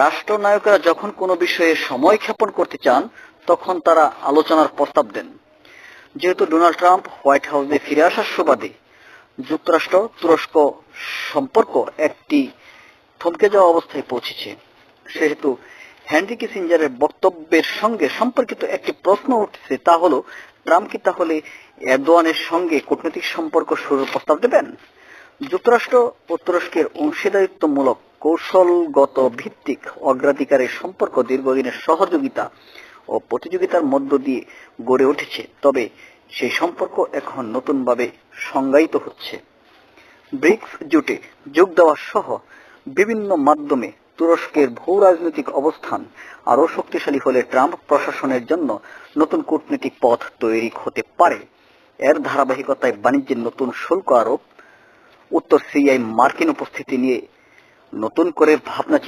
রাষ্ট্রনায়কেরা যখন কোনো বিষয়ে সময় ক্ষেপণ করতে চান তখন তারা আলোচনার প্রস্তাব দেন। যেহেতু ডোনাল্ড ট্রাম্প হোয়াইট হাউসে ফিরে আসার সুবাদে যুক্তরাষ্ট্র তুরস্ক সম্পর্ক একটি থমকে যাওয়া অবস্থায় পৌঁছেছে, সেহেতু হেনরি কিসিঞ্জারের বক্তব্যের সঙ্গে সম্পর্কিত একটি প্রশ্ন উঠছে, তা হলো ট্রাম্প কি তাহলে এরদোয়ানের সঙ্গে কূটনৈতিক সম্পর্ক শুরুর প্রস্তাব দেবেন? যুক্তরাষ্ট্র ও তুরস্কের অংশীদারিত্বমূলক কৌশলগত ভিত্তিক অগ্রাধিকারের সম্পর্ক দীর্ঘদিনের সহযোগিতা ও প্রতিযোগিতার মধ্য দিয়ে গড়ে উঠেছে, তবে সেই সম্পর্ক এখন নতুনভাবে সংজ্ঞায়িত হচ্ছে। ব্রিক্স জোটে যোগ দেওয়া সহ বিভিন্ন মাধ্যমে তুরস্কের ভূ রাজনৈতিক অবস্থান আরও শক্তিশালী হলে ট্রাম্প প্রশাসনের জন্য নতুন কূটনৈতিক পথ তৈরি হতে পারে। এর ধারাবাহিকতায় বাণিজ্যের নতুন শুল্ক আরোপ, উত্তর সিরিয়ায় মার্কিন উপস্থিতি নিয়ে নতুন করে ভাবনা